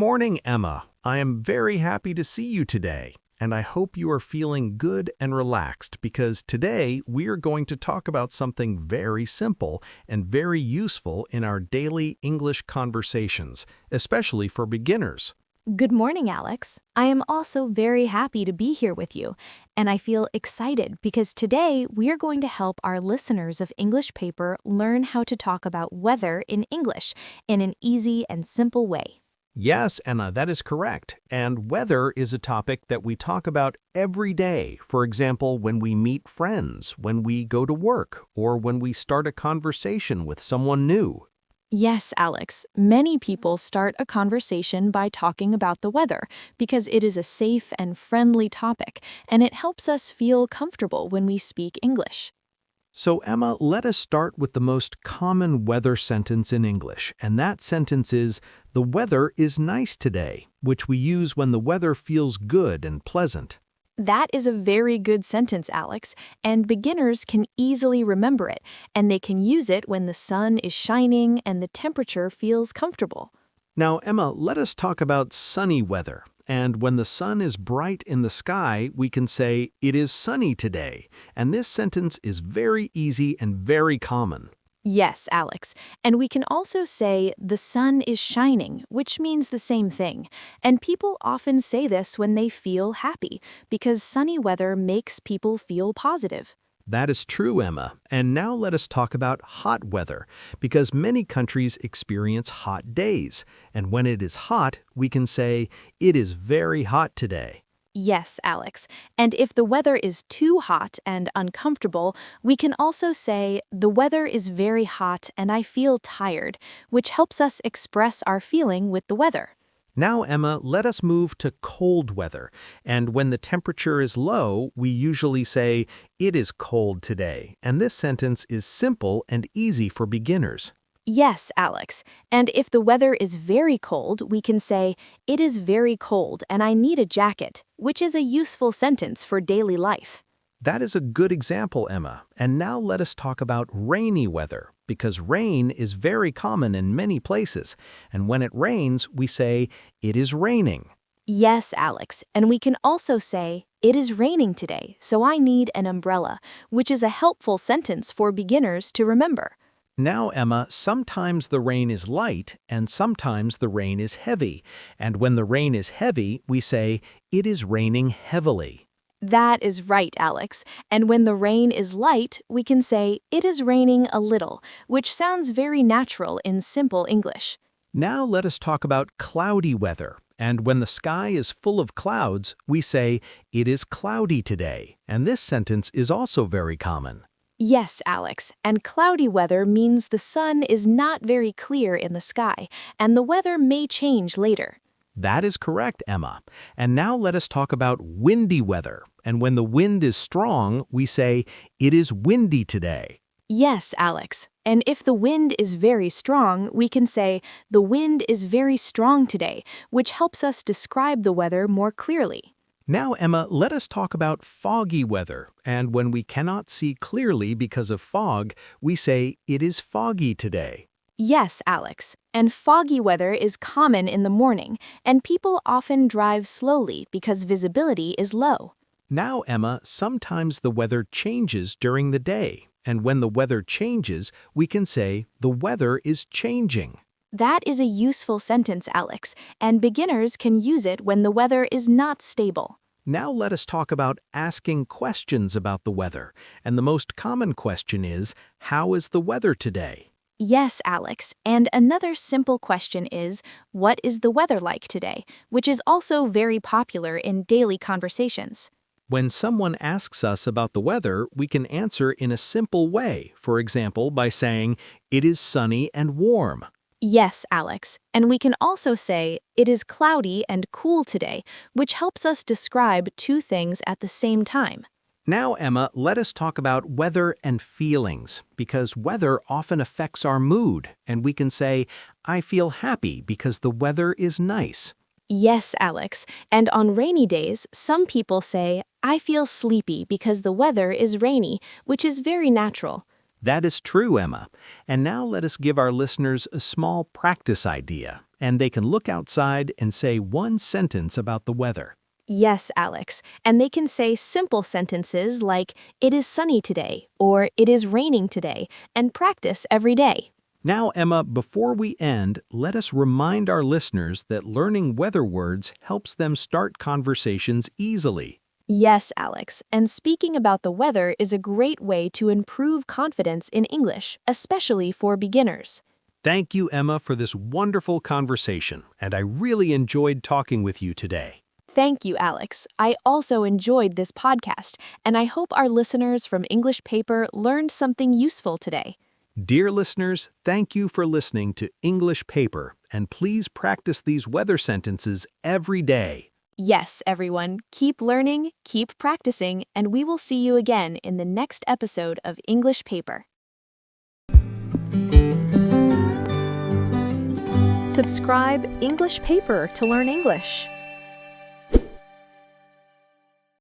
morning, Emma. I am very happy to see you today, and I hope you are feeling good and relaxed because today we are going to talk about something very simple and very useful in our daily English conversations, especially for beginners. Good morning, Alex. I am also very happy to be here with you, and I feel excited because today we are going to help our listeners of English Paper learn how to talk about weather in English in an easy and simple way. Yes, Emma, that is correct. And weather is a topic that we talk about every day. For example, when we meet friends, when we go to work, or when we start a conversation with someone new. Yes, Alex, many people start a conversation by talking about the weather because it is a safe and friendly topic, and it helps us feel comfortable when we speak English. So, Emma, let us start with the most common weather sentence in English, and that sentence is, "The weather is nice today," which we use when the weather feels good and pleasant. That is a very good sentence, Alex, and beginners can easily remember it, and they can use it when the sun is shining and the temperature feels comfortable. Now, Emma, let us talk about sunny weather. And when the sun is bright in the sky, we can say, "It is sunny today." And this sentence is very easy and very common. Yes, Alex, and we can also say the sun is shining, which means the same thing. And people often say this when they feel happy, because sunny weather makes people feel positive. That is true, Emma. And now let us talk about hot weather, because many countries experience hot days. And when it is hot, we can say, "It is very hot today." Yes, Alex. And if the weather is too hot and uncomfortable, we can also say, the weather is very hot and I feel tired, which helps us express our feeling with the weather. Now, Emma, let us move to cold weather. And when the temperature is low, we usually say, "It is cold today." And this sentence is simple and easy for beginners. Yes, Alex. And if the weather is very cold, we can say, it is very cold and I need a jacket, which is a useful sentence for daily life. That is a good example, Emma. And now let us talk about rainy weather, because rain is very common in many places. And when it rains, we say, "It is raining." Yes, Alex. And we can also say, it is raining today, so I need an umbrella, which is a helpful sentence for beginners to remember. Now, Emma, sometimes the rain is light and sometimes the rain is heavy. And when the rain is heavy, we say, "It is raining heavily." That is right, Alex. And when the rain is light, we can say, it is raining a little, which sounds very natural in simple English. Now let us talk about cloudy weather. And when the sky is full of clouds, we say, "It is cloudy today." And this sentence is also very common. Yes, Alex, and cloudy weather means the sun is not very clear in the sky, and the weather may change later. That is correct, Emma. And now let us talk about windy weather. And when the wind is strong, we say, "It is windy today." Yes, Alex, and if the wind is very strong, we can say, the wind is very strong today, which helps us describe the weather more clearly. Now, Emma, let us talk about foggy weather. And when we cannot see clearly because of fog, we say, "It is foggy today." Yes, Alex, and foggy weather is common in the morning, and people often drive slowly because visibility is low. Now, Emma, sometimes the weather changes during the day. And when the weather changes, we can say, "The weather is changing." That is a useful sentence, Alex, and beginners can use it when the weather is not stable. Now let us talk about asking questions about the weather. And the most common question is, "How is the weather today?" Yes, Alex, and another simple question is, what is the weather like today? Which is also very popular in daily conversations. When someone asks us about the weather, we can answer in a simple way, for example, by saying, "It is sunny and warm." Yes, Alex, and we can also say, it is cloudy and cool today, which helps us describe two things at the same time. Now, Emma, let us talk about weather and feelings, because weather often affects our mood, and we can say, "I feel happy because the weather is nice." Yes, Alex, and on rainy days, some people say, I feel sleepy because the weather is rainy, which is very natural. That is true, Emma. And now let us give our listeners a small practice idea. and they can look outside and say one sentence about the weather. Yes, Alex. And they can say simple sentences like, "It is sunny today," or "It is raining today," and practice every day. Now, Emma, before we end, let us remind our listeners that learning weather words helps them start conversations easily. Yes, Alex. And speaking about the weather is a great way to improve confidence in English, especially for beginners. Thank you, Emma, for this wonderful conversation, and I really enjoyed talking with you today. Thank you, Alex. I also enjoyed this podcast, and I hope our listeners from English Paper learned something useful today. Dear listeners, thank you for listening to English Paper, and please practice these weather sentences every day. Yes, everyone, keep learning, keep practicing, and we will see you again in the next episode of English Paper. Subscribe English Paper to learn English.